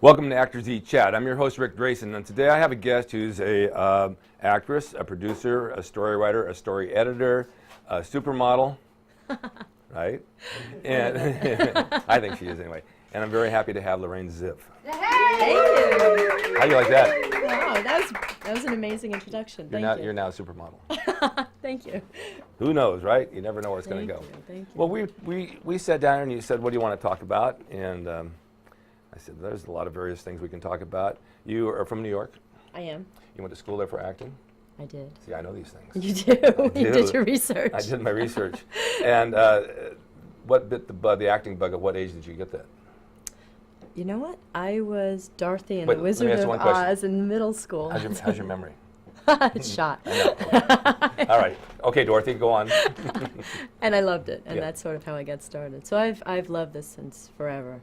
Welcome to Actors Eat Chat. I'm your host, Rick Drayson, and today I have a guest who's a actress, a producer, a story writer, a story editor, a supermodel, right? And I think she is anyway. And I'm very happy to have Lorraine Ziff. Thank you. How do you like that? Wow, that was an amazing introduction. Thank you. You're now a supermodel. Thank you. Who knows, right? You never know where it's going to go. Thank you. Well, we sat down and you said, what do you want to talk about? And I said, there's a lot of various things we can talk about. You are from New York. I am. You went to school there for acting? I did. See, I know these things. You do. You did your research. I did my research. And what bit the acting bug? At what age did you get that? You know what? I was Dorothy in Wait, the let me Wizard ask of one question. Oz in middle school. How's your memory? It's shot. I know. Okay. All right. Okay, Dorothy, go on. And I loved it, and Yeah. that's sort of how I got started. So I've loved this since forever.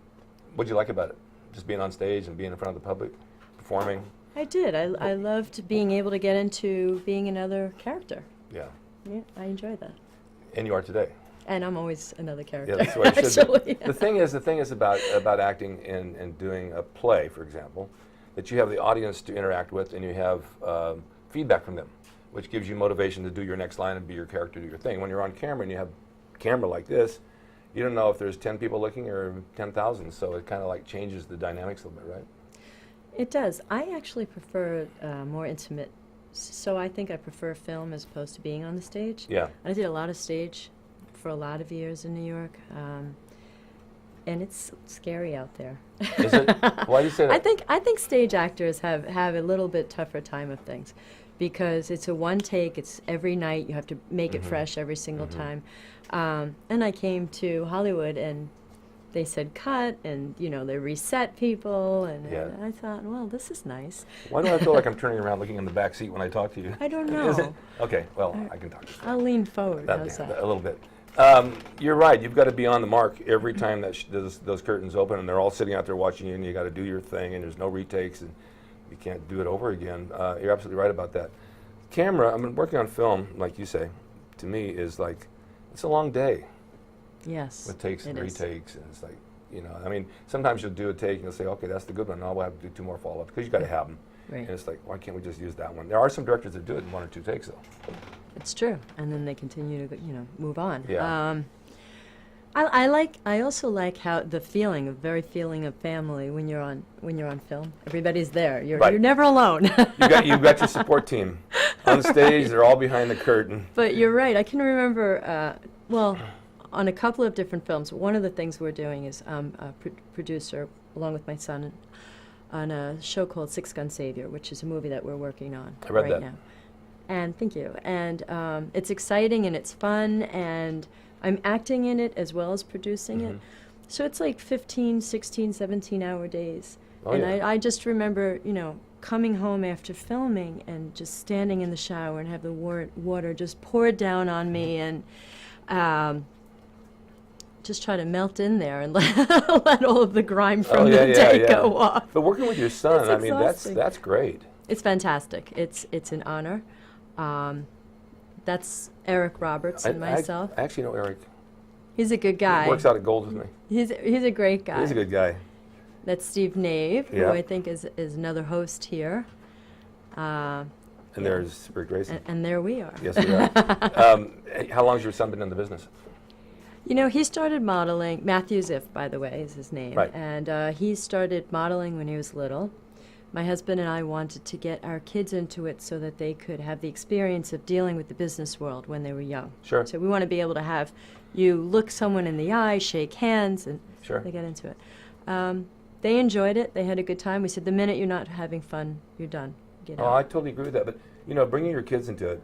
What'd you like about it? Just being on stage and being in front of the public, performing? I did. I loved being able to get into being another character. Yeah. Yeah, I enjoyed that. And you are today. And I'm always another character. Yeah, that's what it should be. actually. The thing is about acting and doing a play, for example, that you have the audience to interact with and you have feedback from them, which gives you motivation to do your next line and be your character, do your thing. When you're on camera and you have a camera like this, you don't know if there's 10 people looking or 10,000, so it kind of like changes the dynamics a little bit, right? It does. I actually prefer more intimate, so I think I prefer film as opposed to being on the stage. Yeah. I did a lot of stage for a lot of years in New York, and it's scary out there. Is it? Why do you say that? I think stage actors have a little bit tougher time of things, because it's a one take. It's every night. You have to make it fresh every single time. And I came to Hollywood, and they said cut, and they reset people, and I thought, well, this is nice. Why do I feel like I'm turning around looking in the back seat when I talk to you? I don't know. Is it? Okay, well, I can talk to you. I'll lean forward. How's that? A little bit. You're right. You've got to be on the mark every time that those curtains open, and they're all sitting out there watching you, and you got to do your thing, and there's no retakes, and you can't do it over again. You're absolutely right about that. Camera, I mean, working on film, like you say, to me is like, it's a long day. Yes. With takes and it is. retakes, and it's like, I mean, sometimes you'll do a take and you'll say, okay, that's the good one. Now we'll have to do 2 more follow-ups because you got to have them. Right. And it's like, why can't we just use that one? There are some directors that do it in 1 or 2 takes, though. It's true, and then they continue to move on. Yeah. I also like how the very feeling of family when you're on film. Everybody's there. You're never alone. You've got your support team on stage. They're all behind the curtain. But you're right. I can remember, on a couple of different films. One of the things we're doing is I'm a producer along with my son on a show called Six Gun Savior, which is a movie that we're working on I read right that. now. And thank you. And it's exciting and it's fun, and I'm acting in it as well as producing it. So it's like 15, 16, 17-hour days. Oh, and yeah. I just remember, coming home after filming and just standing in the shower and have the water just poured down on me, and just try to melt in there and let all of the grime from the day go off. But working with your son, It's I mean, exhausting. that's great. It's fantastic. It's an honor. That's Eric Roberts and myself. I actually know Eric. He's a good guy. He works out at Gold with me. He's a great guy. He's a good guy. That's Steve Nave, who Yeah. I think is another host here. And there's Rick Grayson. And there we are. Yes, we are. How long has your son been in the business? He started modeling. Matthew Ziff, by the way, is his name. Right. And he started modeling when he was little. My husband and I wanted to get our kids into it so that they could have the experience of dealing with the business world when they were young. Sure. So we want to be able to have you look someone in the eye, shake hands, and Sure. they get into it. They enjoyed it. They had a good time. We said, the minute you're not having fun, you're done. Get Oh, out. I totally agree with that. But, bringing your kids into it,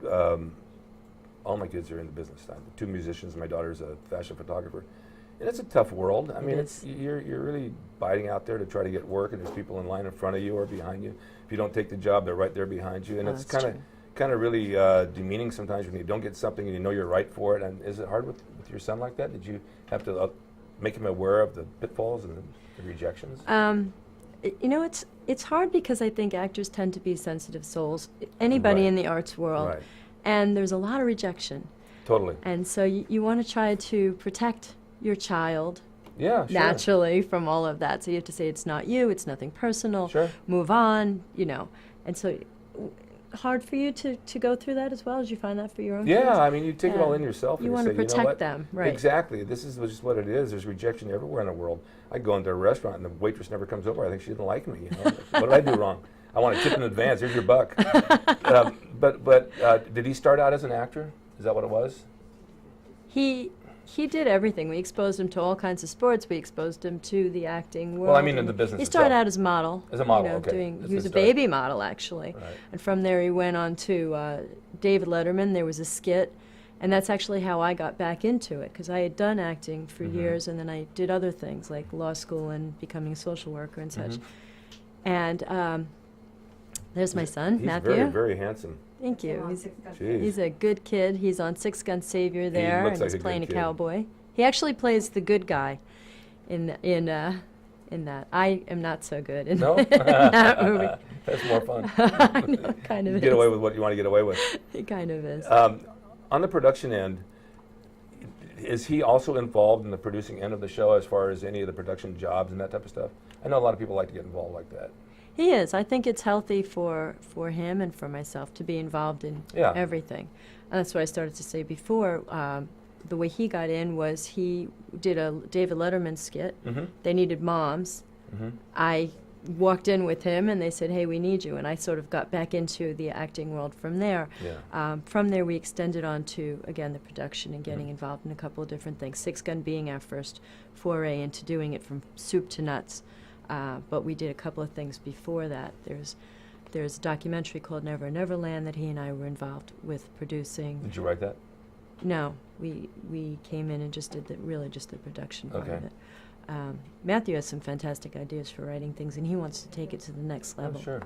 all my kids are in the business. I have 2 musicians. My daughter's a fashion photographer. And it's a tough world. I mean, you're really biting out there to try to get work, and there's people in line in front of you or behind you. If you don't take the job, they're right there behind you. And it's kind of really demeaning sometimes when you don't get something and you know you're right for it. And is it hard with your son like that? Did you have to make him aware of the pitfalls and the rejections? It's hard because I think actors tend to be sensitive souls. Anybody in the arts world. Right. And there's a lot of rejection. Totally. And so you want to try to protect your child Yeah, sure. naturally from all of that. So you have to say it's not you, it's nothing personal, Sure. move on, And so hard for you to go through that as well? Did you find that for your own kids? Yeah, I mean, you take it all Yeah. in yourself. You and want to say, you know protect what? them, right. Exactly. This is just what it is. There's rejection everywhere in the world. I go into a restaurant and the waitress never comes over. I think she didn't like me. What did I do wrong? I want a tip in advance. Here's your buck. But did he start out as an actor? Is that what it was? He did everything. We exposed him to all kinds of sports. We exposed him to the acting world. Well, I mean in the business He started itself. out as a model. As a model, okay. That's He was good a start. baby model, actually. Right. And from there he went on to David Letterman. There was a skit. And that's actually how I got back into it, because I had done acting for years, and then I did other things, like law school and becoming a social worker and such. And there's my son, He's Matthew. very, very handsome. Thank you. Jeez. He's a good kid. He's on Six Gun Savior there, looks and like he's a good playing a kid. cowboy. He actually plays the good guy in that. I am not so good in, No? in that movie. That's more fun. I know, kind of You is. get away with what you want to get away with. It kind of is. On the production end, is he also involved in the producing end of the show as far as any of the production jobs and that type of stuff? I know a lot of people like to get involved like that. He is. I think it's healthy for him and for myself to be involved in Yeah. everything. And that's what I started to say before. The way he got in was he did a David Letterman skit. Mm-hmm. They needed moms. Mm-hmm. I walked in with him, and they said, "Hey, we need you." And I sort of got back into the acting world from there. Yeah. From there, we extended on to, again, the production and getting involved in a couple of different things. Six Gun being our first foray into doing it from soup to nuts. But we did a couple of things before that. There's a documentary called Never Neverland that he and I were involved with producing. Did you write that? No, we came in and just did the production part of Okay. it. Matthew has some fantastic ideas for writing things, and he wants to take it to the next level. Oh, sure.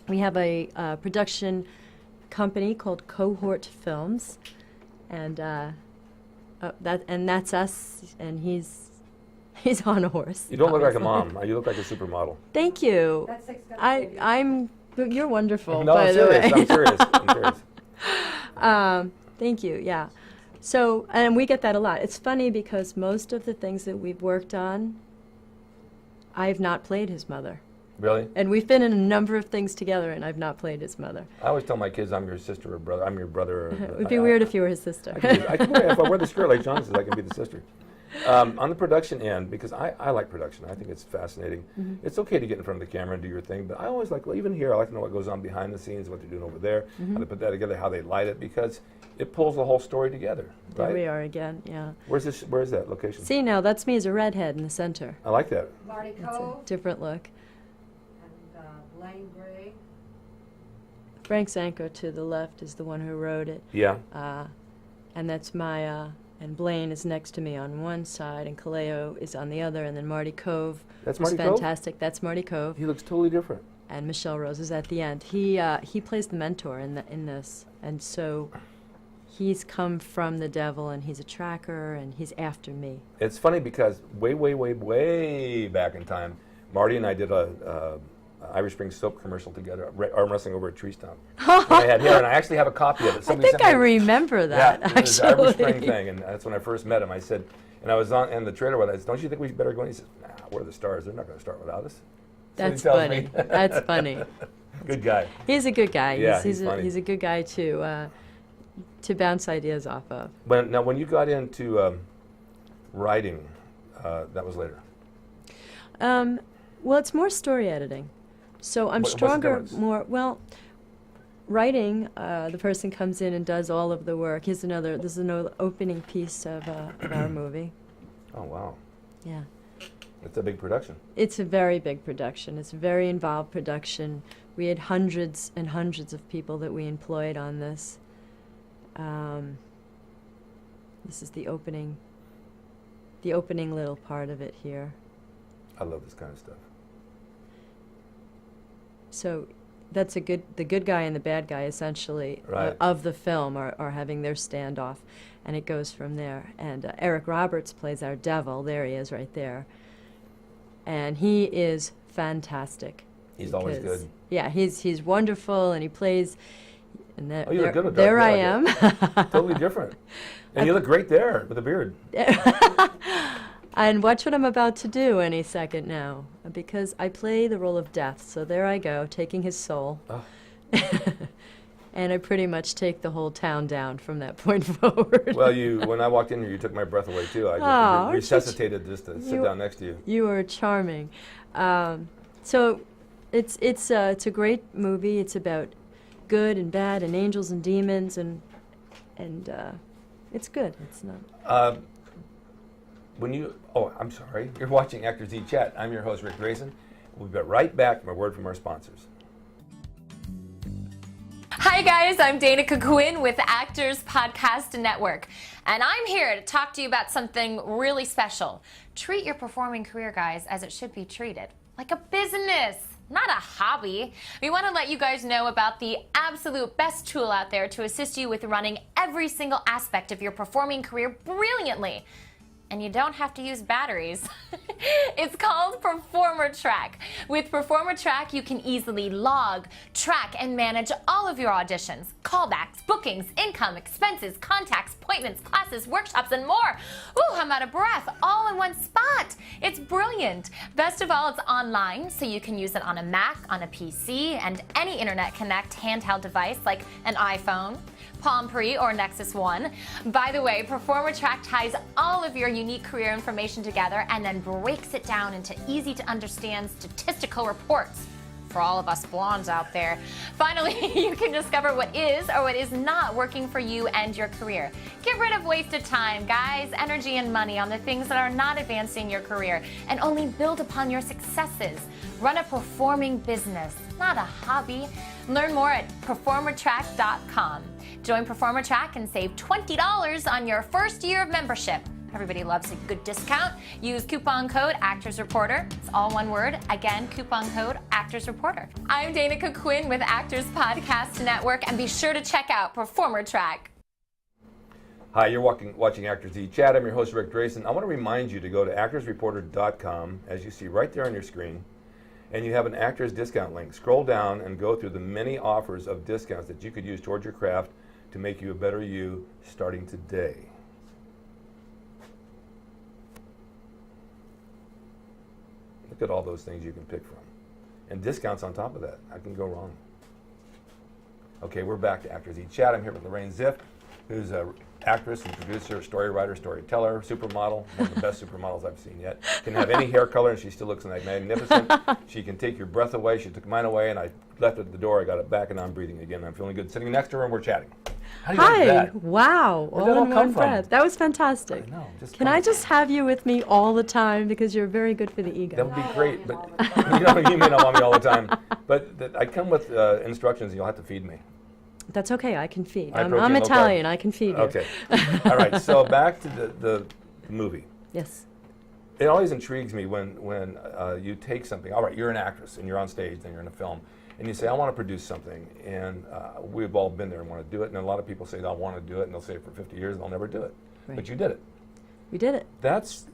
We have a production company called Cohort Films, and that's us. And he's on a horse. You don't look like a obviously. mom. You look like a supermodel. Thank you. That's Six Gun Savior. I'm. You're wonderful. No, by I'm the serious. way. I'm serious. I'm serious. Thank you. Yeah. So, and we get that a lot. It's funny because most of the things that we've worked on, I've not played his mother. Really? And we've been in a number of things together, and I've not played his mother. I always tell my kids I'm your sister or brother. I'm your brother. Or, It would be weird if you were his sister. I can wear, if I wear the skirt like John says, I can be the sister. On the production end, because I like production, I think it's fascinating. It's okay to get in front of the camera and do your thing, but I always like, well, even here, I like to know what goes on behind the scenes, what they're doing over there, how they put that together, how they light it, because it pulls the whole story together, There right? we are again, yeah. Where's that location? See, now that's me as a redhead in the center. I like that. Marty It's a Cove different look. and Blaine Gray. Frank Zanko to the left is the one who wrote it. Yeah. And that's my, and Blaine is next to me on one side, and Kaleo is on the other, and then Marty Cove That's is Marty Cove? fantastic. That's Marty Cove. He looks totally different. And Michelle Rose is at the end. He plays the mentor in this, and so he's come from the devil, and he's a tracker, and he's after me. It's funny because way back in time, Marty and I did a Irish Spring soap commercial together, arm wrestling over a tree stump. And I had hair, and I actually have a copy of it. I Somebody think sent I me- remember that, Yeah, it was the Irish Spring actually. thing, and that's when I first met him. I said, and I was on in the trailer with us. Don't you think we better go in? He says, "Nah, we're the stars. They're not going to start without us." That's So he tells funny. me. That's funny. Good guy. He's a good guy. Yeah, he's he's funny. a good guy to bounce ideas off of. When you got into writing, that was later. Well, it's more story editing. So I'm What's the stronger, difference? writing, the person comes in and does all of the work. This is another opening piece of our movie. Oh wow, Yeah. it's a big production. It's a very big production. It's a very involved production. We had hundreds and hundreds of people that we employed on this. This is the opening little part of it here. I love this kind of stuff. So that's the good guy and the bad guy, essentially, Right. of the film are having their standoff, and it goes from there. And Eric Roberts plays our devil. There he is right there. And he is fantastic. He's always because- good. Yeah, he's wonderful, and he plays. And Oh, you look good with that. there I Yeah, am. Totally different. And you look great there with a beard. And watch what I'm about to do any second now, because I play the role of death. So there I go, taking his soul. Oh. And I pretty much take the whole town down from that point forward. Well, when I walked in here, you took my breath away too. I Aw, resuscitated just to sit down next to you. You are charming. So it's a great movie. It's about good and bad and angels and demons and it's good. It's not. I'm sorry. You're watching Actors Eat Chat. I'm your host, Rick Grayson. We'll be right back from a word from our sponsors. Hi guys, I'm Dana Quinn with Actors Podcast Network, and I'm here to talk to you about something really special. Treat your performing career, guys, as it should be treated, like a business, not a hobby. We want to let you guys know about the absolute best tool out there to assist you with running every single aspect of your performing career brilliantly. And you don't have to use batteries. It's called Performer Track. With Performer Track, you can easily log, track, and manage all of your auditions, callbacks, bookings, income, expenses, contacts, appointments, classes, workshops, and more. Ooh, I'm out of breath, all in one spot. It's brilliant. Best of all, it's online, so you can use it on a Mac, on a PC, and any Internet Connect handheld device like an iPhone, Palm Pre, or Nexus One. By the way, Performer Track ties all of your unique career information together and then breaks it down into easy to understand statistical reports for all of us blondes out there. Finally, you can discover what is or what is not working for you and your career. Get rid of wasted time, guys, energy, and money on the things that are not advancing your career and only build upon your successes. Run a performing business, not a hobby. Learn more at performertrack.com. Join Performer Track and save $20 on your first year of membership. Everybody loves a good discount. Use coupon code ActorsReporter. It's all one word. Again, coupon code ActorsReporter. I'm Dana Quinn with Actors Podcast Network, and be sure to check out Performer Track. Hi, you're watching Actors Eat Chat. I'm your host, Rick Grayson. I want to remind you to go to actorsreporter.com, as you see right there on your screen, and you have an Actors discount link. Scroll down and go through the many offers of discounts that you could use towards your craft to make you a better you starting today. Look at all those things you can pick from. And discounts on top of that. I can go wrong. Okay, we're back to Actors Eat Chat. I'm here with Lorraine Ziff, who's an actress and producer, story writer, storyteller, supermodel, one of the best supermodels I've seen yet. Can have any hair color and she still looks like magnificent. She can take your breath away. She took mine away and I left it at the door. I got it back and I'm breathing again. I'm feeling good. Sitting next to her and we're chatting. How do you like Hi! that? Wow! Where'd that All all in come one from? breath. That was fantastic. I know. Can I just have you with me all the time, because you're very good for the ego? That would be great, but you may not want me all the time. But I come with instructions and you'll have to feed me. That's okay. I can feed. High I'm protein, low carb. Italian. I can feed you. Okay. All right. So back to the movie. Yes. It always intrigues me when you take something. All right, you're an actress and you're on stage and you're in a film, and you say, I want to produce something, and we've all been there and want to do it. And a lot of people say, I want to do it, and they'll say it for 50 years and they'll never do it. Right. But you did it. We did it. That's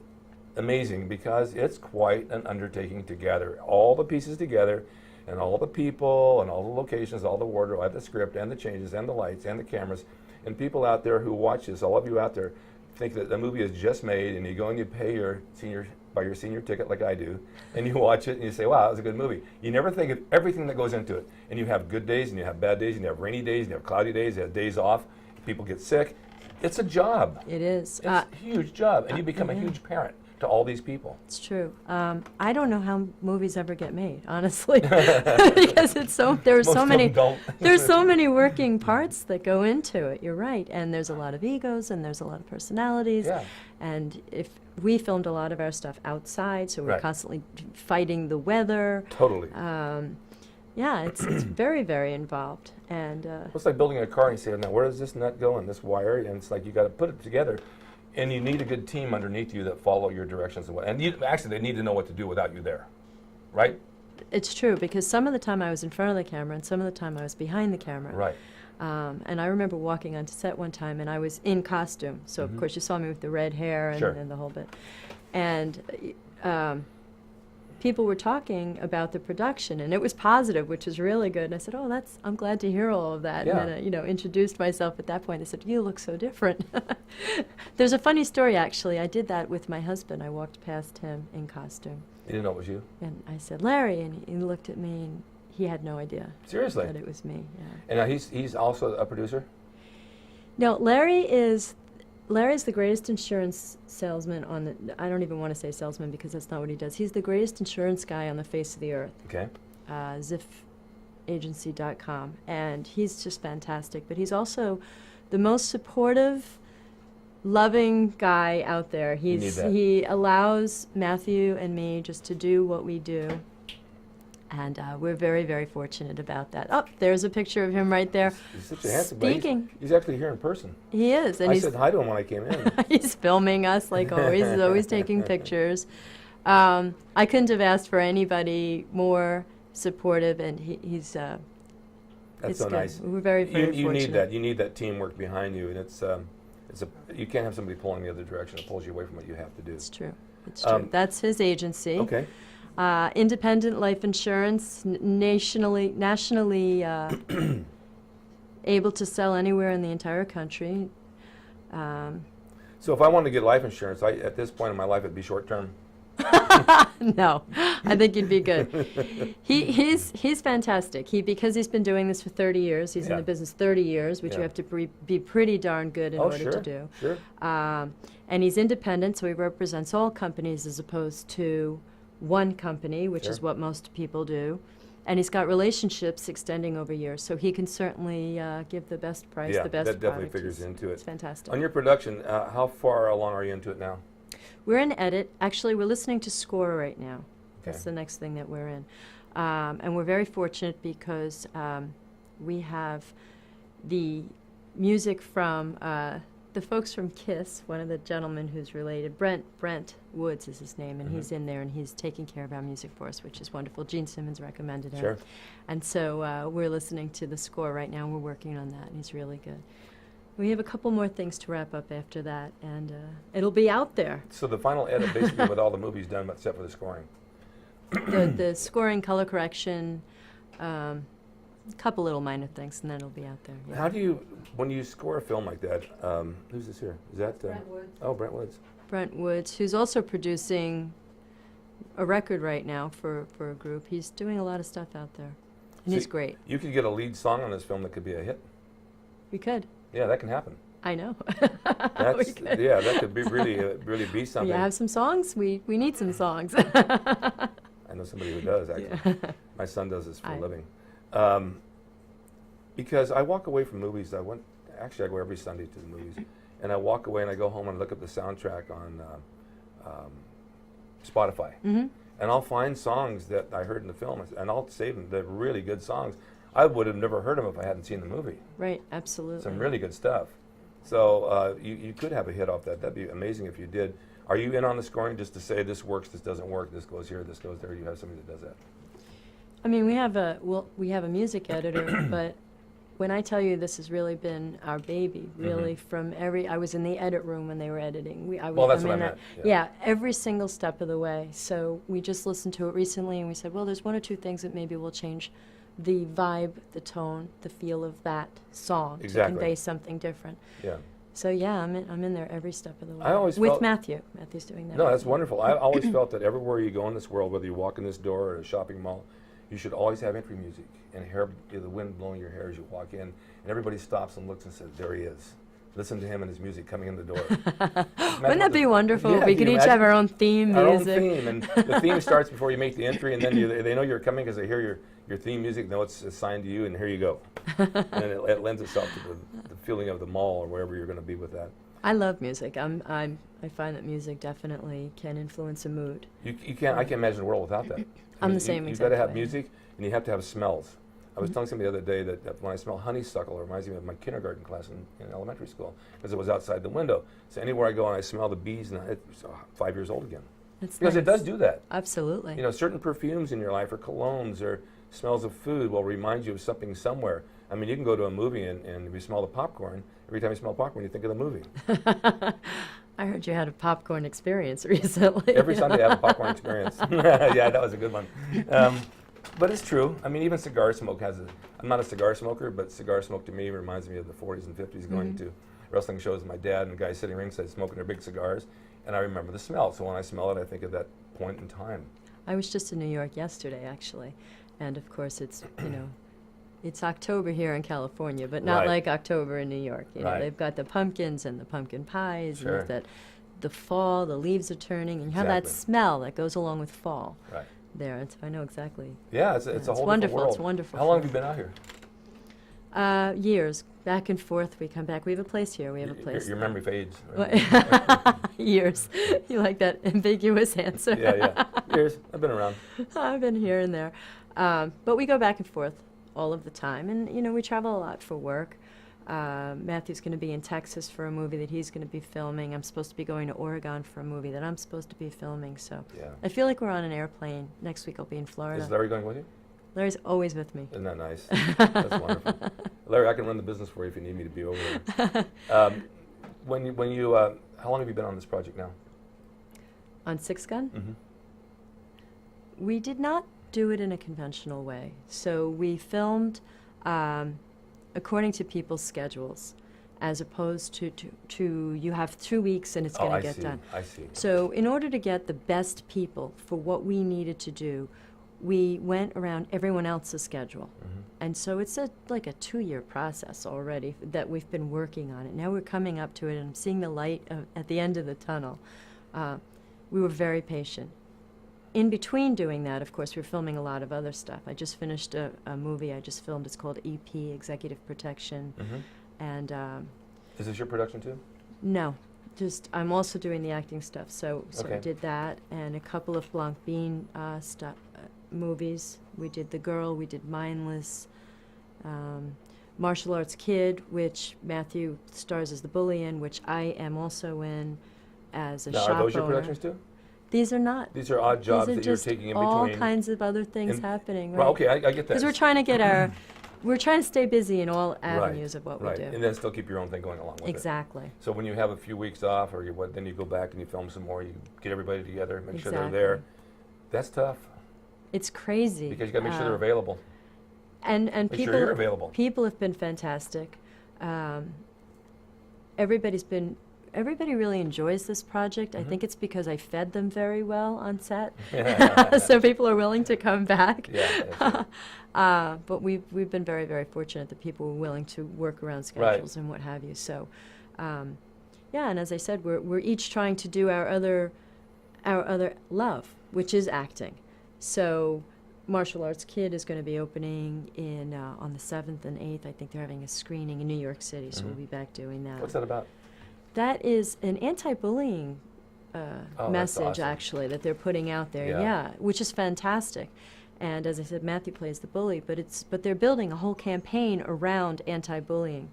amazing, because it's quite an undertaking to gather all the pieces together, and all the people and all the locations, all the wardrobe, the script and the changes and the lights and the cameras. And people out there who watch this, all of you out there, think that the movie is just made, and you go and you pay your senior ticket like I do, and you watch it and you say, wow, that was a good movie. You never think of everything that goes into it. And you have good days and you have bad days, and you have rainy days and you have cloudy days, you have days off, people get sick. It's a job. It is. It's a huge job, and you become a huge parent to all these people. It's true. I don't know how movies ever get made, honestly, because there's so many. There's so many working parts that go into it. You're right, and there's a lot of egos, and there's a lot of personalities. Yeah. And if we filmed a lot of our stuff outside, so we're Right. constantly fighting the weather. Totally. Yeah, it's very, very involved, and It's like building a car, and you say, now where does this nut go and this wire? And it's like you got to put it together. And you need a good team underneath you that follow your directions. And actually, they need to know what to do without you there, right? it's true, because some of the time I was in front of the camera, and some of the time I was behind the camera. Right. And I remember walking onto set one time, and I was in costume. So, of course, you saw me with the red hair and, Sure. and the whole bit. And people were talking about the production, and it was positive, which was really good. And I said, "Oh, I'm glad to hear all of that." Yeah. And then, introduced myself at that point. They said, "You look so different." There's a funny story, actually. I did that with my husband. I walked past him in costume, You didn't know it was you? and I said, "Larry," and he looked at me, and he had no idea Seriously? that it was me. Yeah. And now he's also a producer? No, Larry's the greatest insurance salesman on the, I don't even want to say salesman because that's not what he does. He's the greatest insurance guy on the face of the earth. Okay. ZiffAgency.com. And he's just fantastic. But he's also the most supportive, loving guy out there. need that. He allows Matthew and me just to do what we do. And we're very, very fortunate about that. Oh, there's a picture of him right there. He's such a handsome guy. Speaking. He's actually here in person. He is. And I he's said hi to him when I came in. he's filming us like always. He's always taking pictures. I couldn't have asked for anybody more supportive, and he's. That's it's so good. nice. We're very, very You fortunate. need that. You need that teamwork behind you, and you can't have somebody pulling the other direction. It pulls you away from what you have to do. It's true. It's true. That's his agency. Okay. Independent life insurance, nationally able to sell anywhere in the entire country. So if I wanted to get life insurance, at this point in my life, it'd be short term. No, I think you'd be good. He's fantastic. Because he's been doing this for 30 years. He's in Yeah. the business 30 years, which Yeah. you have to be pretty darn good in Oh, order sure. to do. Sure. And he's independent, so he represents all companies as opposed to one company, which is Sure. what most people do. And he's got relationships extending over years, so he can certainly give the best price, Yeah, the best that definitely product. figures into it. It's fantastic. On your production, how far along are you into it now? We're in edit. Actually, we're listening to score right now. That's Okay. the next thing that we're in. And we're very fortunate because we have the music from the folks from KISS, one of the gentlemen who's related, Brent Woods is his name, and Mhm. he's in there and he's taking care of our music for us, which is wonderful. Gene Simmons recommended him. Sure. And so we're listening to the score right now, and we're working on that, and he's really good. We have a couple more things to wrap up after that, and it'll be out there. So the final edit, basically, with all the movies done, except for the scoring. The scoring, color correction, a couple little minor things, and then it'll be out there. Yeah. How do you, when you score a film like that, who's this here? Is that? Brent Woods. Oh, Brent Woods. Brent Woods, who's also producing a record right now for a group. He's doing a lot of stuff out there, and he's See, great. You could get a lead song on this film that could be a hit. We could. Yeah, that can happen. I know. That's, We could. yeah, that could be really be something. You have some songs? We need some songs. I know somebody who does, actually. Yeah. My son does this for a I- living. Because I walk away from movies. I go every Sunday to the movies. And I walk away and I go home and look at the soundtrack on Spotify. Mm-hmm. And I'll find songs that I heard in the film, and I'll save them. They're really good songs. I would have never heard them if I hadn't seen the movie. Right, absolutely. Some really good stuff. So you could have a hit off that. That'd be amazing if you did. Are you in on the scoring just to say this works, this doesn't work, this goes here, this goes there? You have somebody that does that. I mean, we have a music editor, but when I tell you this has really been our baby, really from I was in the edit room when they were editing. Well, that's I'm what I in meant, that- yeah. Yeah, every single step of the way. So we just listened to it recently, and we said, well, there's one or two things that maybe will change the vibe, the tone, the feel of that song Exactly. to convey something different. Yeah. So yeah, I'm in there every step of the way. I always with felt- Matthew. Matthew's doing that. No, with that's me. wonderful. I always felt that everywhere you go in this world, whether you walk in this door or a shopping mall, you should always have entry music and the wind blowing your hair as you walk in, and everybody stops and looks and says, "There he is." Listen to him and his music coming in the door. Wouldn't that be wonderful? Yeah, We can could you each have imagine? our own theme Our own music. theme, and the theme starts before you make the entry, and then they know you're coming because they hear your theme music, know it's assigned to you, and here you go. And it lends itself to the feeling of the mall or wherever you're going to be with that. I love music. I find that music definitely can influence a mood. You can't. I can't imagine a world without that. I'm the same You've got to exact have way. music, and you have to have smells. I was telling somebody the other day that when I smell honeysuckle, it reminds me of my kindergarten class in elementary school, because it was outside the window. So anywhere I go and I smell the bees, and it's 5 years old again. It's Because it nice. does do that. Absolutely. You know, certain perfumes in your life, or colognes, or smells of food will remind you of something somewhere. I mean, you can go to a movie and if you smell the popcorn, every time you smell popcorn, you think of the movie. I heard you had a popcorn experience recently. Every Sunday I have a popcorn experience. Yeah, that was a good one. But it's true. I mean, even cigar smoke has a. I'm not a cigar smoker, but cigar smoke to me reminds me of the 40s and 50s, going to wrestling shows with my dad and guys sitting ringside smoking their big cigars, and I remember the smell. So when I smell it, I think of that point in time. I was just in New York yesterday, actually, and of course it's it's October here in California, but not Right. like October in New York. You know, Right. they've got the pumpkins and the pumpkin pies, Sure. and that the fall, the leaves are turning, and you have that Exactly. smell that goes along with fall Right. there. And so I know exactly. Yeah, it's a It's whole different wonderful. world. It's wonderful. How long have you been out here? Years back and forth. We come back. We have a place here. We have a Your- place. Your memory fades. Years. You like that ambiguous answer? Yeah. Years. I've been around. I've been here and there. But we go back and forth all of the time. And, we travel a lot for work. Matthew's going to be in Texas for a movie that he's going to be filming. I'm supposed to be going to Oregon for a movie that I'm supposed to be filming. So Yeah. I feel like we're on an airplane. Next week I'll be in Florida. Is Larry going with you? Larry's always with me. Isn't that nice? That's wonderful. Larry, I can run the business for you if you need me to be over there. How long have you been on this project now? On Six Gun? Mm-hmm. We did not do it in a conventional way. So we filmed according to people's schedules, as opposed to you have 2 weeks and it's going to get done. I see. So in order to get the best people for what we needed to do, we went around everyone else's schedule. Mm-hmm. And so it's like a 2-year process already that we've been working on it. Now we're coming up to it, and I'm seeing the light at the end of the tunnel. We were very patient. In between doing that, of course, we were filming a lot of other stuff. I just finished a movie I just filmed. It's called EP, Executive Protection. Mm-hmm. And Is this your production too? no, just I'm also doing the acting stuff. So Okay. I did that and a couple of Blanc Bean movies. We did The Girl, we did Mindless, Martial Arts Kid, which Matthew stars as the bully in, which I am also in as a Now, shop are those your owner. productions too? These are not. These are odd jobs These are that you're just taking in all between. kinds of other things And- happening. Right? Well, okay, I get that. Because we're trying to get we're trying to stay busy in all avenues of what right. we do. And then still keep your own thing going along with it. Exactly. So when you have a few weeks off, or then you go back and you film some more, you get everybody together, make sure they're there. Exactly. That's tough It's crazy. because you got to make sure they're available. And Make people sure you're available. People have been fantastic. Everybody really enjoys this project. I think it's because I fed them very well on set, so people are willing to come back. Yeah, that's it. But we've been very, very fortunate that people were willing to work around Right. schedules and what have you. So, yeah, and as I said, we're each trying to do our other love, which is acting. So, Martial Arts Kid is going to be opening in on the 7th and 8th. I think they're having a screening in New York City, so we'll be back doing that. What's that about? That is an anti-bullying that's message, awesome. actually, that they're putting out there. Yeah. Which is fantastic. And as I said, Matthew plays the bully, but they're building a whole campaign around anti-bullying.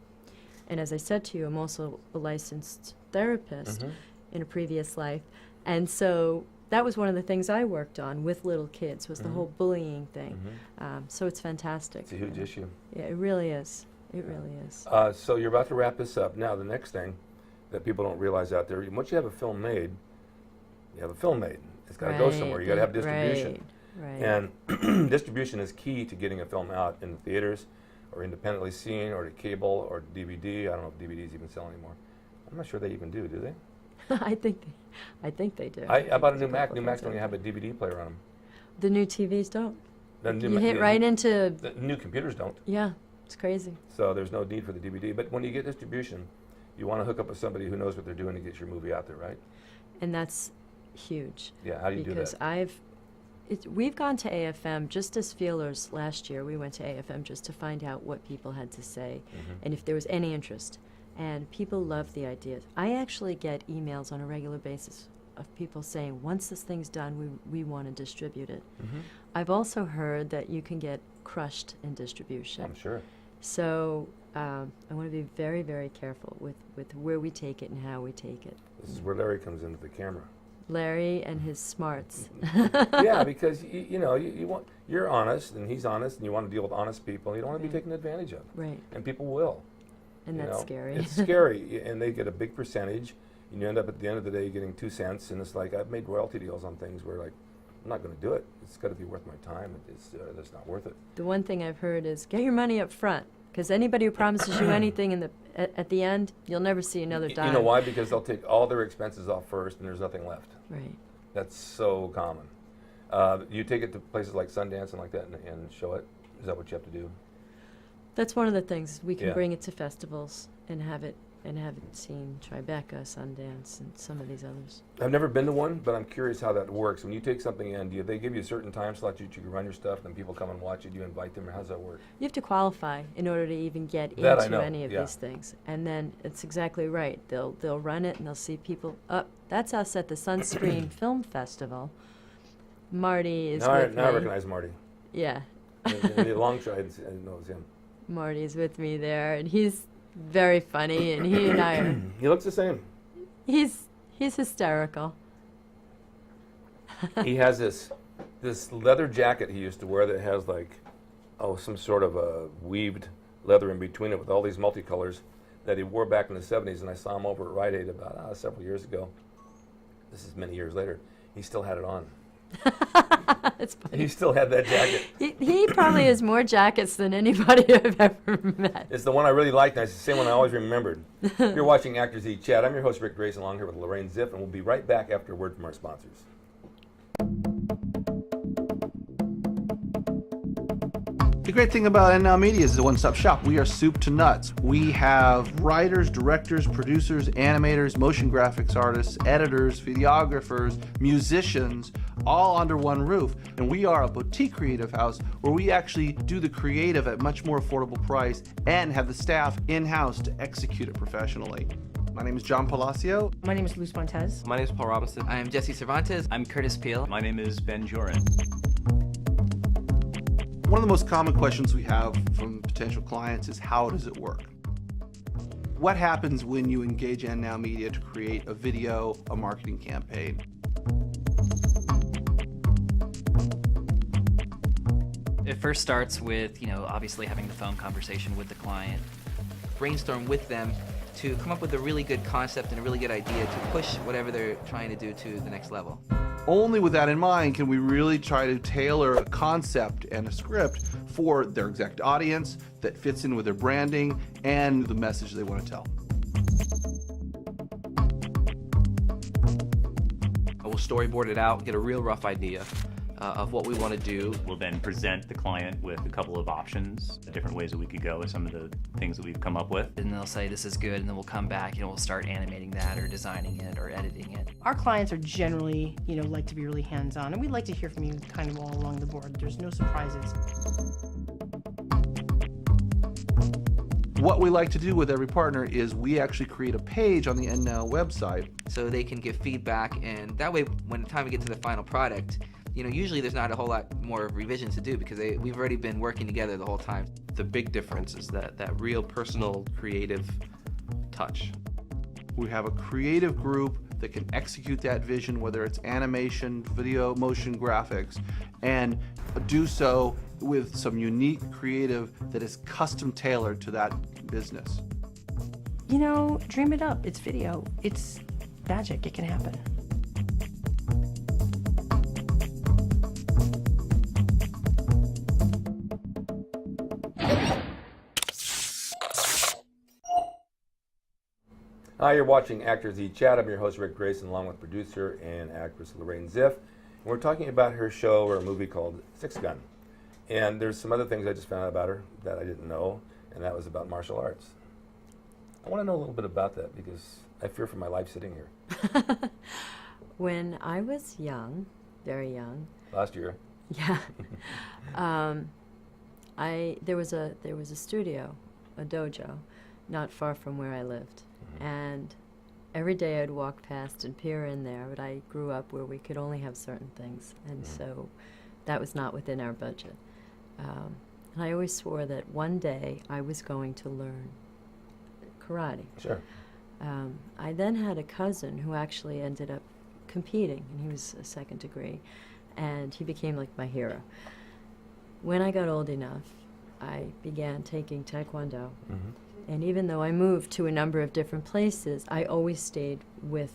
And as I said to you, I'm also a licensed therapist in a previous life, and so that was one of the things I worked on with little kids was the whole bullying thing. So it's fantastic. It's a huge issue. Yeah, it really is. It really is. So you're about to wrap this up. Now, the next thing that people don't realize out there, once you have a film made, you have a film made. It's got to go somewhere. You got to have distribution. Right. And distribution is key to getting a film out in the theaters or independently seen or to cable or DVD. I don't know if DVDs even sell anymore. I'm not sure they even do they? I think they do. I bought a There's new couple Mac. of New Macs things don't even out have a DVD player on them. The new TVs don't. The new You Ma- hit the- right into, The new computers don't. yeah, it's crazy. So there's no need for the DVD. But when you get distribution, you want to hook up with somebody who knows what they're doing to get your movie out there, right? And that's huge. Yeah, how do you do Because that? we've gone to AFM just as feelers last year. We went to AFM just to find out what people had to say and if there was any interest. And people love the ideas. I actually get emails on a regular basis of people saying, once this thing's done, we want to distribute it. I've also heard that you can get crushed in distribution. I'm sure. So I want to be very, very careful with where we take it and how we take it. This is where Larry comes into the camera. Larry and his smarts. Yeah, because you're honest and he's honest, and you want to deal with honest people. You don't want to be taken advantage of, Right. and people will. And you that's know. scary. It's scary, and they get a big percentage, You end up at the end of the day getting 2 cents, and it's like I've made royalty deals on things where like I'm not going to do it. It's got to be worth my time. It's not worth it. The one thing I've heard is get your money up front, because anybody who promises you anything at the end, you'll never see another dime. You know why? Because they'll take all their expenses off first, and there's nothing left. Right. That's so common. You take it to places like Sundance and like that, and show it. Is that what you have to do? That's one of the things. We can Yeah. bring it to festivals and have it seen. Tribeca, Sundance, and some of these others. I've never been to one, but I'm curious how that works. When you take something in, do they give you a certain time slot that you can run your stuff, and people come and watch it? Do you invite them, or how does that work? You have to qualify in order to even get That I into know, any of yeah. these things. And then it's exactly right. They'll run it and they'll see people up. That's us at the Sunscreen Film Festival. Marty is Now with me. I recognize Marty. Yeah. In the long shot, I didn't know it was him. Marty's with me there, and he's very funny, and he and I are, He looks the same. he's hysterical. He has this leather jacket he used to wear that has like, some sort of a weaved leather in between it with all these multicolors that he wore back in the 70s, and I saw him over at Rite Aid about several years ago. This is many years later. He still had it on. It's funny. He still had that jacket. He probably has more jackets than anybody I've ever met. It's the one I really liked, and it's the same one I always remembered. You're watching Actors Eat Chat. I'm your host, Rick Grayson, along here with Lorraine Ziff, and we'll be right back after a word from our sponsors. The great thing about NNow Media is the one-stop shop. We are soup to nuts. We have writers, directors, producers, animators, motion graphics artists, editors, videographers, musicians, all under one roof. And we are a boutique creative house where we actually do the creative at much more affordable price and have the staff in-house to execute it professionally. My name is John Palacio. My name is Luz Montez. My name is Paul Robinson. I am Jesse Cervantes. I'm Curtis Peel. My name is Ben Joran. One of the most common questions we have from potential clients is how does it work? What happens when you engage NNow Media to create a video, a marketing campaign? It first starts with, obviously having the phone conversation with the client. Brainstorm with them to come up with a really good concept and a really good idea to push whatever they're trying to do to the next level. Only with that in mind can we really try to tailor a concept and a script for their exact audience that fits in with their branding and the message they want to tell. We'll storyboard it out, get a real rough idea of what we want to do. We'll then present the client with a couple of options, different ways that we could go with some of the things that we've come up with. And they'll say this is good, and then we'll come back and we'll start animating that or designing it or editing it. Our clients are generally, like to be really hands-on, and we'd like to hear from you kind of all along the board. There's no surprises. What we like to do with every partner is we actually create a page on the NNow website. So they can give feedback, and that way when the time we get to the final product, usually there's not a whole lot more revisions to do because we've already been working together the whole time. The big difference is that real personal creative touch. We have a creative group that can execute that vision, whether it's animation, video, motion graphics, and do so with some unique creative that is custom tailored to that business. Dream it up. It's video. It's magic. It can happen. Hi, you're watching Actors Eat Chat. I'm your host, Rick Grayson, along with producer and actress Lorraine Ziff. And we're talking about her show or a movie called Six Gun. And there's some other things I just found out about her that I didn't know, and that was about martial arts. I want to know a little bit about that because I fear for my life sitting here. When I was young, very young. Last year. Yeah. There was a studio, a dojo, not far from where I lived. And every day I'd walk past and peer in there, but I grew up where we could only have certain things, and so that was not within our budget. And I always swore that one day I was going to learn karate. Sure. I then had a cousin who actually ended up competing, and he was a second degree, and he became like my hero. When I got old enough, I began taking Taekwondo, And even though I moved to a number of different places, I always stayed with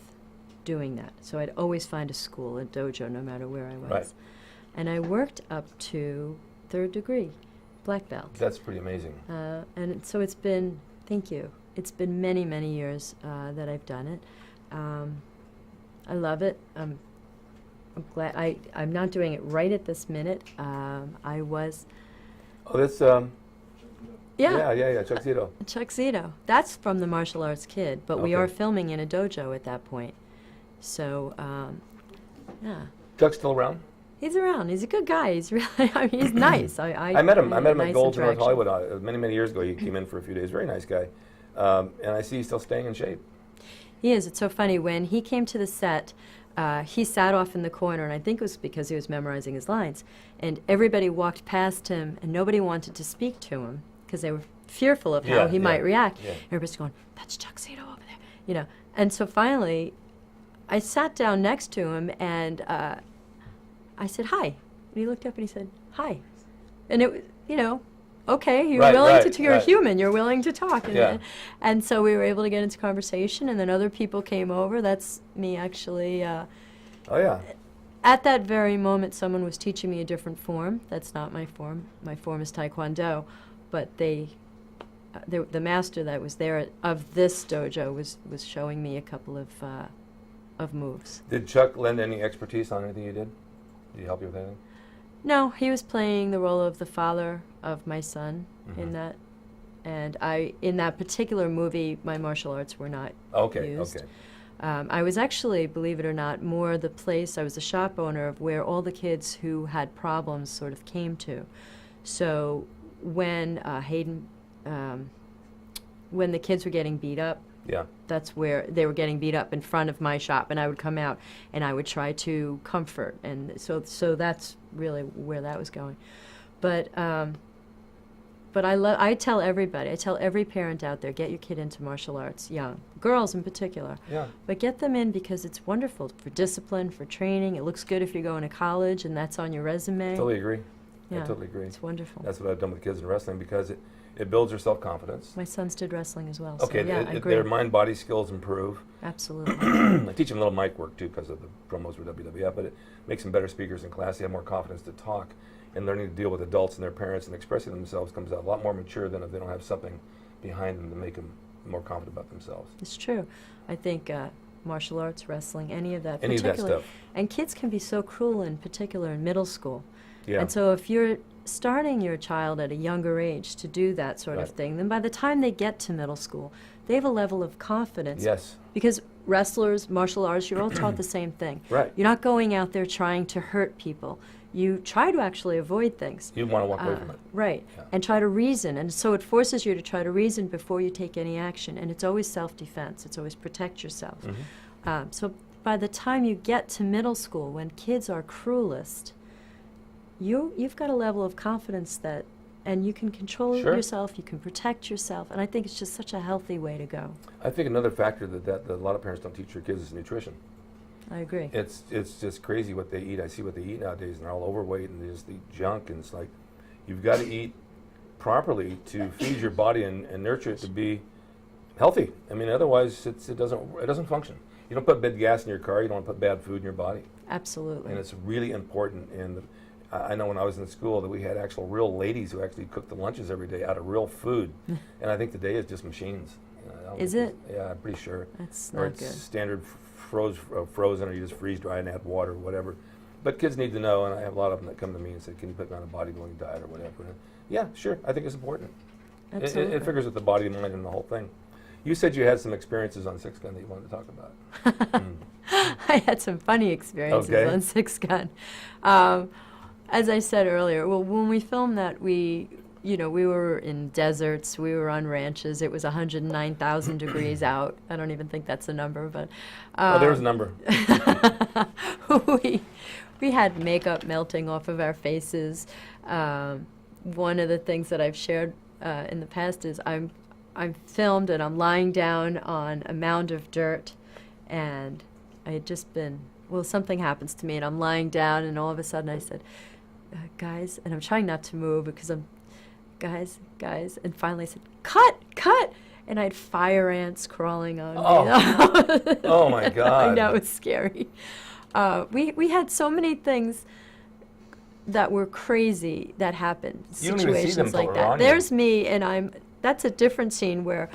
doing that. So I'd always find a school, a dojo, no matter where I was. Right. And I worked up to 3rd degree, black belt. That's pretty amazing. So it's been, thank you, it's been many, many years that I've done it. I love it. I'm glad. I'm not doing it right at this minute. I was. Oh, that's yeah, Chuck Zito. Chuck Zito. That's from the Martial Arts Kid, but we Okay. are filming in a dojo at that point. So, yeah. Chuck's still around? He's around. He's a good guy. He's really, I mean, he's nice. I met him. I met him nice at Gold's in North interaction. Hollywood many, many years ago. He came in for a few days. Very nice guy. And I see he's still staying in shape. He is. It's so funny. When he came to the set, he sat off in the corner, and I think it was because he was memorizing his lines. And everybody walked past him, and nobody wanted to speak to him because they were fearful of how he might react. Yeah. Everybody's going, "That's Chuck Zito over there," you know. And so finally, I sat down next to him, and I said, "Hi." And he looked up and he said, "Hi." And it was, you know, okay, you're willing to, you're a human, you're willing to talk. And so we were able to get into conversation, and then other people came over. That's me, actually. Oh, yeah. At that very moment, someone was teaching me a different form. That's not my form. My form is Taekwondo. But the master that was there of this dojo was showing me a couple of moves. Did Chuck lend any expertise on anything you did? Did he help you with anything? No, he was playing the role of the father of my son in that. And in that particular movie, my martial arts were not used. Okay. I was actually, believe it or not, more the place, I was the shop owner of where all the kids who had problems sort of came to. So when when the kids were getting beat up, that's where they were getting beat up in front of my shop, and I would come out and I would try to comfort, and so that's really where that was going. But I tell everybody, I tell every parent out there, get your kid into martial arts young, girls in particular. Yeah. But get them in because it's wonderful for discipline, for training. It looks good if you're going to college and that's on your resume. Totally agree. Yeah, I totally agree. It's wonderful. That's what I've done with kids in wrestling because it builds their self-confidence. My sons did wrestling as well. Okay, so yeah, I agree. Their mind-body skills improve. Absolutely. I teach them a little mic work too because of the promos for WWF, but it makes them better speakers in class. They have more confidence to talk, and learning to deal with adults and their parents and expressing themselves comes out a lot more mature than if they don't have something behind them to make them more confident about themselves. It's true. I think martial arts, wrestling, any of that. Any of that stuff. And kids can be so cruel, in particular in middle school. Yeah. And so if you're starting your child at a younger age to do that sort of thing, then by the time they get to middle school, they have a level of confidence. Yes. Because wrestlers, martial arts, you're all taught the same thing. Right. You're not going out there trying to hurt people. You try to actually avoid things. You want to walk away from it. Right. Yeah. And try to reason. And so it forces you to try to reason before you take any action. And it's always self-defense. It's always protect yourself. So by the time you get to middle school, when kids are cruelest, you've got a level of confidence that, and you can control yourself, you can protect yourself, and I think it's just such a healthy way to go. I think another factor that a lot of parents don't teach their kids is nutrition. I agree. It's just crazy what they eat. I see what they eat nowadays, and they're all overweight, and they just eat junk, and it's like, you've got to eat properly to feed your body and nurture it to be healthy. I mean, otherwise it doesn't function. You don't put bad gas in your car, you don't want to put bad food in your body. Absolutely. And it's really important. I know when I was in school that we had actual real ladies who actually cooked the lunches every day out of real food. And I think today is just machines. Is it? Yeah, I'm pretty sure. That's or not it's good. standard frozen, or you just freeze dry and add water or whatever. But kids need to know, and I have a lot of them that come to me and say, can you put me on a bodybuilding diet or whatever? And yeah, sure, I think it's important. Absolutely. It figures with the body, mind, and the whole thing. You said you had some experiences on Six Gun that you wanted to talk about. I had some funny experiences on Six Gun. As I said earlier, well, when we filmed that, we were in deserts, we were on ranches. It was 109,000 degrees out. I don't even think that's a number, but there's a number. we had makeup melting off of our faces. One of the things that I've shared in the past is I'm filmed and I'm lying down on a mound of dirt, and I had just been, something happens to me, and I'm lying down, and all of a sudden I said, guys, and I'm trying not to move because I'm guys, and finally I said, cut, and I had fire ants crawling on me. Oh my God. I know, it was scary. We had so many things that were crazy that happened, You don't even see them situations till like they're on that. you. There's me, and that's a different scene where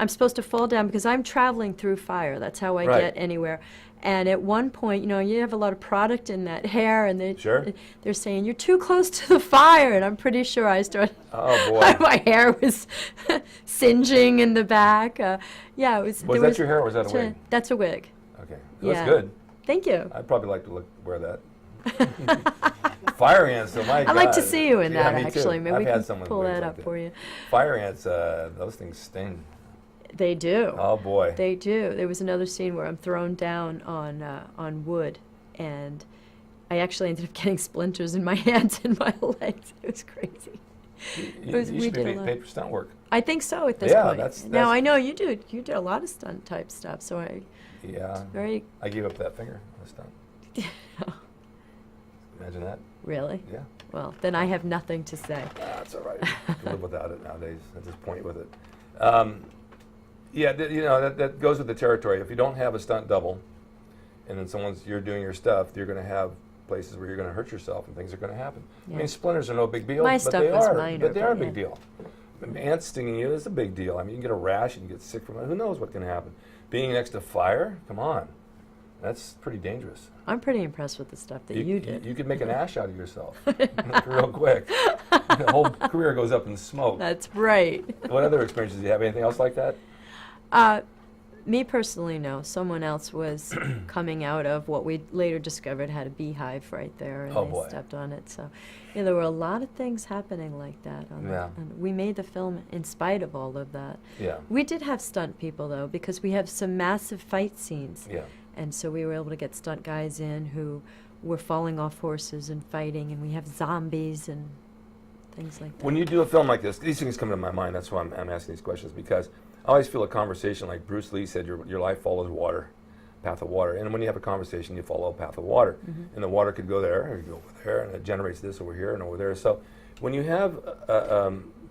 I'm supposed to fall down because I'm traveling through fire. That's how I Right. get anywhere. And at one point, you have a lot of product in that hair, and they're saying, you're too close to the fire, and I'm pretty sure I started, Oh boy. my hair was singeing in the back. Yeah, it was. Was there that your hair or was that a wig? That's a wig. Okay. Yeah. That's good. Thank you. I'd probably like to wear that. Fire ants, so my God. I'd like to see you in Yeah, that, me too. actually. Maybe I've we had can someone pull with that wigs up like for you. Fire ants, those things sting. They do. Oh boy. They do. There was another scene where I'm thrown down on wood, and I actually ended up getting splinters in my hands and my legs. It was crazy. You we should did be a lot. paid for stunt work. I think so at this Yeah, point. that's- Now I know you do. You did a lot of stunt type stuff, so Yeah. very I gave up that finger on a stunt. Imagine that. really. Yeah. Well, then I have nothing to say. That's all right. You can live without it nowadays. At this point with it. Yeah, that goes with the territory. If you don't have a stunt double, and then you're doing your stuff, you're going to have places where you're going to hurt yourself, and things are going to happen. Yeah. I mean, splinters are no big deal, My but stuff they was are. minor, But they are a but big yeah. deal. Ants stinging you is a big deal. I mean, you can get a rash and you get sick from it. Who knows what can happen? Being next to fire, come on, that's pretty dangerous. I'm pretty impressed with the stuff that you did. You could make an ash out of yourself real quick. The whole career goes up in smoke. That's right. What other experiences do you have? Anything else like that? Me personally, no. Someone else was coming out of what we later discovered had a beehive right there, and Oh, they boy. stepped on it. So, there were a lot of things happening like that. Yeah. And we made the film in spite of all of that. Yeah. We did have stunt people, though, because we have some massive fight scenes. Yeah. And so we were able to get stunt guys in who were falling off horses and fighting, and we have zombies and things like that. When you do a film like this, these things come to my mind. That's why I'm asking these questions, because I always feel a conversation, like Bruce Lee said, your life follows water, path of water. And when you have a conversation, you follow a path of water. And the water could go there, or go over there, and it generates this over here and over there. So when you have,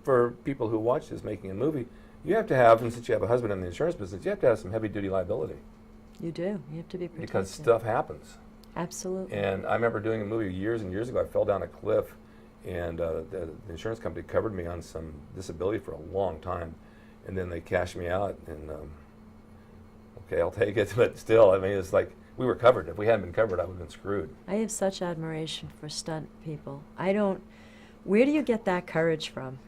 for people who watch this making a movie, you have to have, and since you have a husband in the insurance business, you have to have some heavy-duty liability. You do. You have to be protected. Because stuff happens. Absolutely. And I remember doing a movie years and years ago. I fell down a cliff, and the insurance company covered me on some disability for a long time. And then they cashed me out, and okay, I'll take it. But still, I mean, it's like we were covered. If we hadn't been covered, I would have been screwed. I have such admiration for stunt people. Where do you get that courage from?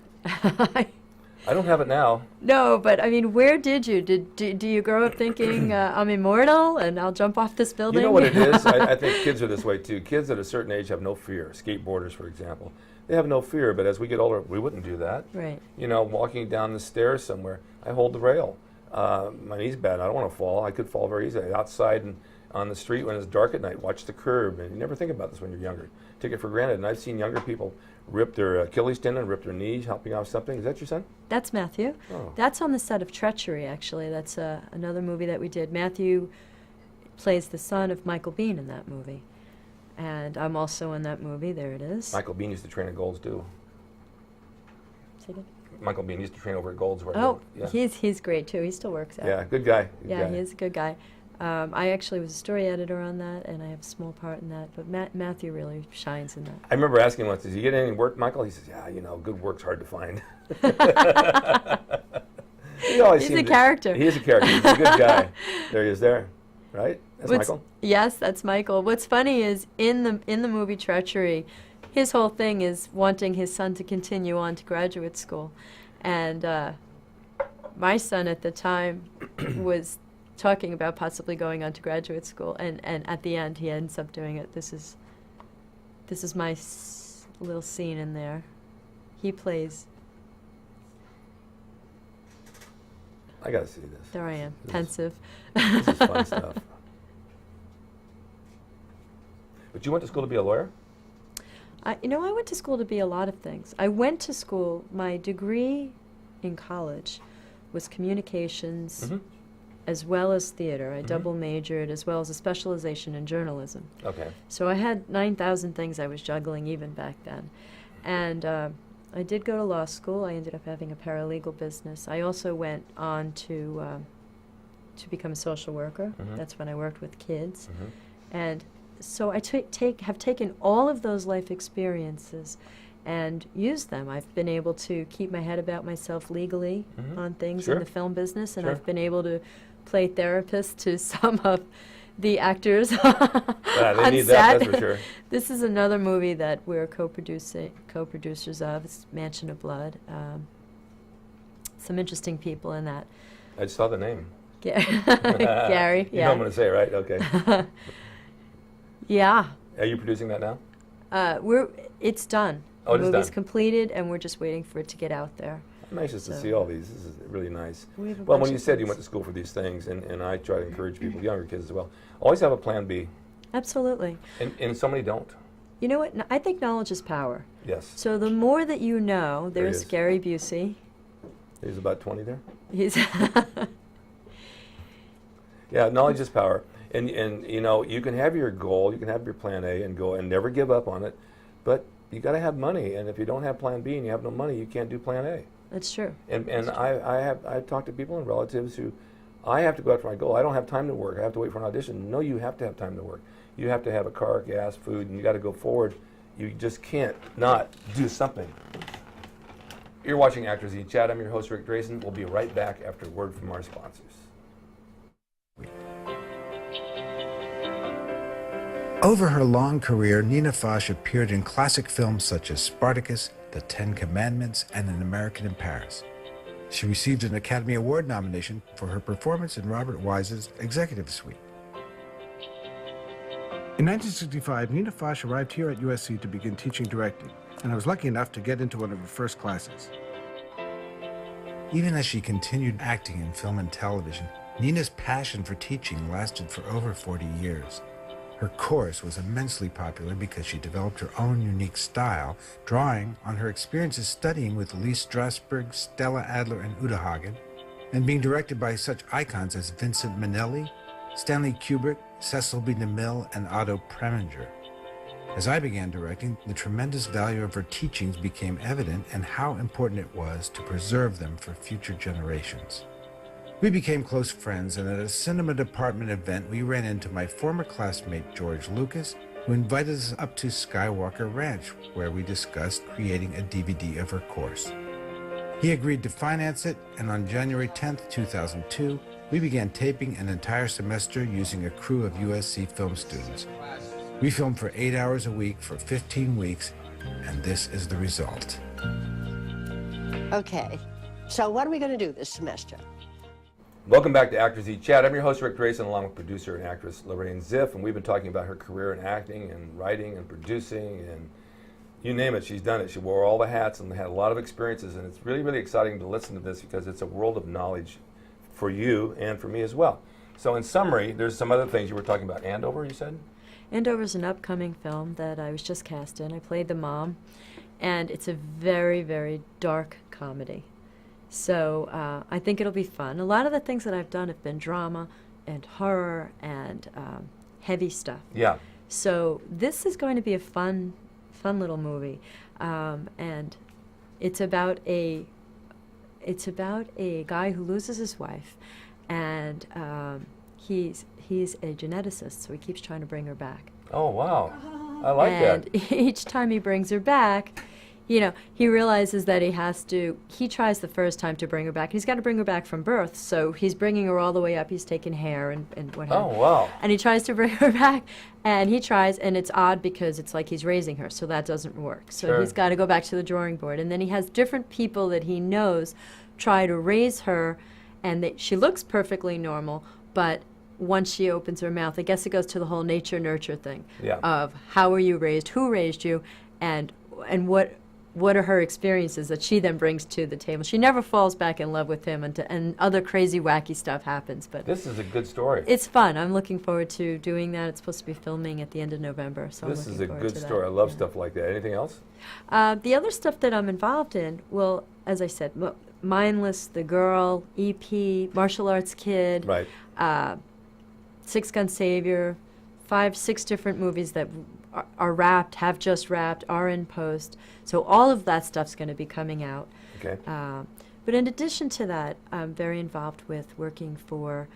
I don't have it now. No, but I mean, where did you? Do you grow up thinking, I'm immortal and I'll jump off this building? You know what it is? I think kids are this way too. Kids at a certain age have no fear. Skateboarders, for example. They have no fear, but as we get older, we wouldn't do that. Right. You know, walking down the stairs somewhere, I hold the rail. My knee's bad. I don't want to fall. I could fall very easily. Outside and on the street when it's dark at night, watch the curb. And you never think about this when you're younger. Take it for granted. And I've seen younger people rip their Achilles tendon, rip their knee, helping out something. Is that your son? That's Matthew. Oh. That's on the set of Treachery, actually. That's another movie that we did. Matthew plays the son of Michael Biehn in that movie. And I'm also in that movie. There it is. Michael Biehn used to train at Gold's too. Say again? Michael Biehn used to train over at Gold's. Where I Oh, live. Yeah. he's great too. He still works out. Yeah, good guy. Good Yeah, guy. he is a good guy. I actually was a story editor on that, and I have a small part in that. But Matthew really shines in that. I remember asking him once, "Does he get any work, Michael?" He says, "Yeah, you know, good work's hard to find." He's a character. He is a character. He's a good guy. There he is. There, right? That's Michael. Yes, that's Michael. What's funny is in the movie Treachery, his whole thing is wanting his son to continue on to graduate school, and my son at the time was talking about possibly going on to graduate school, and at the end he ends up doing it. This is my little scene in there. He plays. I gotta see this. There I am, This is- pensive. This is fun stuff. But you went to school to be a lawyer? I went to school to be a lot of things. I went to school, my degree in college was communications Mm-hmm. as well as theater. I double majored as well as a specialization in journalism. Okay. So I had 9,000 things I was juggling even back then. And I did go to law school. I ended up having a paralegal business. I also went on to become a social worker. That's when I worked with kids. And so I have taken all of those life experiences and used them. I've been able to keep my head about myself legally on things in the film business, and I've been able to play therapist to some of the actors They on need set. that, that's for sure. This is another movie that we're co-producers of. It's Mansion of Blood. Some interesting people in that. I just saw the name. Gary, You know what I'm going to say, right? Okay. Yeah. Are you producing that now? It's done. Oh, The it is movie's done. completed, and we're just waiting for it to get out there. I'm anxious to So- see all these. This is really nice. We have a Well, bunch when you of said you things. went to school for these things, and I try to encourage people, younger kids as well, always have a plan B. Absolutely. And so many don't. You know what? I think knowledge is power. Yes. So the more that you know, There he there's is. Gary Busey. There's about 20 there. He's Yeah, knowledge is power. And you know, you can have your goal, you can have your plan A and go and never give up on it, but you got to have money. And if you don't have plan B and you have no money, you can't do plan A. That's true. And I've talked to people and relatives who, I have to go after my goal. I don't have time to work. I have to wait for an audition. No, you have to have time to work. You have to have a car, gas, food, and you got to go forward. You just can't not do something. You're watching Actors Eat Chat. I'm your host, Rick Drayson. We'll be right back after a word from our sponsors. Over her long career, Nina Foch appeared in classic films such as Spartacus, The Ten Commandments, and An American in Paris. She received an Academy Award nomination for her performance in Robert Wise's Executive Suite. In 1965, Nina Foch arrived here at USC to begin teaching directing, and I was lucky enough to get into one of her first classes. Even as she continued acting in film and television, Nina's passion for teaching lasted for over 40 years. Her course was immensely popular because she developed her own unique style, drawing on her experiences studying with Lee Strasberg, Stella Adler, and Uta Hagen, and being directed by such icons as Vincent Minnelli, Stanley Kubrick, Cecil B. DeMille, and Otto Preminger. As I began directing, the tremendous value of her teachings became evident and how important it was to preserve them for future generations. We became close friends, and at a cinema department event, we ran into my former classmate, George Lucas, who invited us up to Skywalker Ranch, where we discussed creating a DVD of her course. He agreed to finance it, and on January 10th, 2002, we began taping an entire semester using a crew of USC film students. We filmed for 8 hours a week for 15 weeks, and this is the result. Okay, so what are we going to do this semester? Welcome back to Actors Eat Chat. I'm your host, Rick Drayson, along with producer and actress Lorraine Ziff, and we've been talking about her career in acting and writing and producing, and you name it, she's done it. She wore all the hats and had a lot of experiences, and it's really, really exciting to listen to this because it's a world of knowledge for you and for me as well. So in summary, there's some other things you were talking about. Andover, you said? Andover's an upcoming film that I was just cast in. I played the mom, and it's a very, very dark comedy. So I think it'll be fun. A lot of the things that I've done have been drama and horror and heavy stuff. Yeah. So this is going to be a fun little movie, and it's about a guy who loses his wife, and he's a geneticist, so he keeps trying to bring her back. Oh, wow. I like that. And each time he brings her back, you know, he realizes that he tries the first time to bring her back. He's got to bring her back from birth, so he's bringing her all the way up. He's taking hair and what have you. Oh, wow. And he tries to bring her back, and he tries, and it's odd because it's like he's raising her, so that doesn't work. So Sure. he's got to go back to the drawing board. And then he has different people that he knows try to raise her, and she looks perfectly normal, but once she opens her mouth, I guess it goes to the whole nature-nurture thing of how were you raised, who raised you, and what are her experiences that she then brings to the table. She never falls back in love with him, and other crazy, wacky stuff happens. But this is a good story. it's fun. I'm looking forward to doing that. It's supposed to be filming at the end of November, so This I'm is looking a forward good to that. story. I love stuff like that. Anything else? The other stuff that I'm involved in, well, as I said, Mindless, The Girl, EP, Martial Arts Kid, Right. Six Gun Savior, 5, 6 different movies that are wrapped, have just wrapped, are in post. So all of that stuff's going to be coming out. Okay. But in addition to that, I'm very involved with working for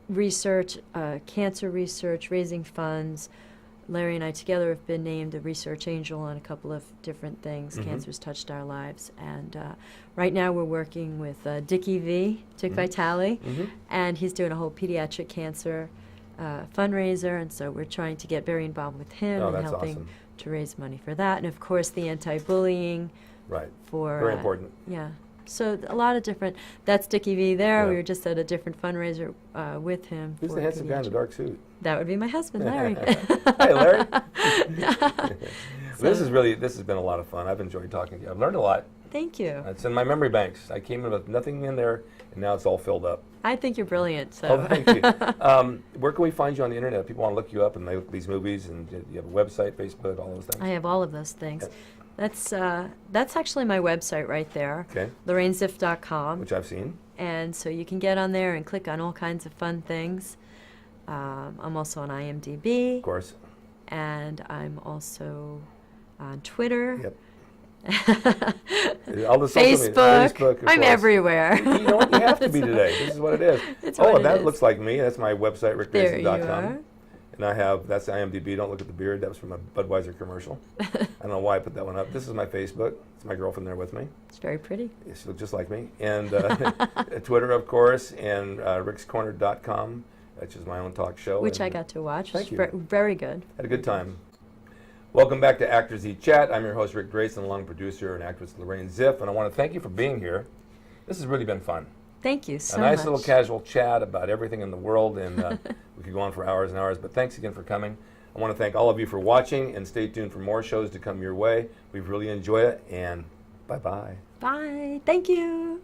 research, cancer research, raising funds. Larry and I together have been named a research angel on a couple of different things. Cancer's touched our lives. And right now we're working with Dick Vitale, and he's doing a whole pediatric cancer fundraiser. And so we're trying to get very involved with him and that's helping awesome. to raise money for that. And of course the anti-bullying. Right. For very important. Yeah. So a lot of different. That's Dickie V there. Yeah. We were just at a different fundraiser with him. Who's for the handsome guy in the pediatric. dark suit? That would be my husband, Larry. Hi, Larry. This has been a lot of fun. I've enjoyed talking to you. I've learned a lot. Thank you. It's in my memory banks. I came in with nothing in there, and now it's all filled up. I think you're brilliant. So. Oh, thank you. Where can we find you on the internet? If people want to look you up and they look at these movies, and you have a website, Facebook, all those things? I have all of those things. That's actually my website right there. Okay. LorraineZiff.com. Which I've seen. And so you can get on there and click on all kinds of fun things. I'm also on IMDb. Of course. And I'm also on Twitter. Yep. All the social media, Facebook. of I'm course. everywhere. You know what? You have to be today. This is what it is. It's oh, what and that it is. looks like me. That's my website, There you rickgrayson.com. are. And that's IMDb. Don't look at the beard. That was from a Budweiser commercial. I don't know why I put that one up. This is my Facebook. It's my girlfriend there with me. It's very pretty. Yeah, she looks just like me. And Twitter, of course, and rickscorner.com, which is my own talk show. Which and I got to watch. Thank you. Very good. Had a good time. Welcome back to Actors Eat Chat. I'm your host, Rick Grayson, along with producer and actress Lorraine Ziff, and I want to thank you for being here. This has really been fun. Thank you so much. A nice much. little casual chat about everything in the world, and we could go on for hours and hours, but thanks again for coming. I want to thank all of you for watching, and stay tuned for more shows to come your way. We've really enjoyed it, and bye-bye. Bye. Thank you.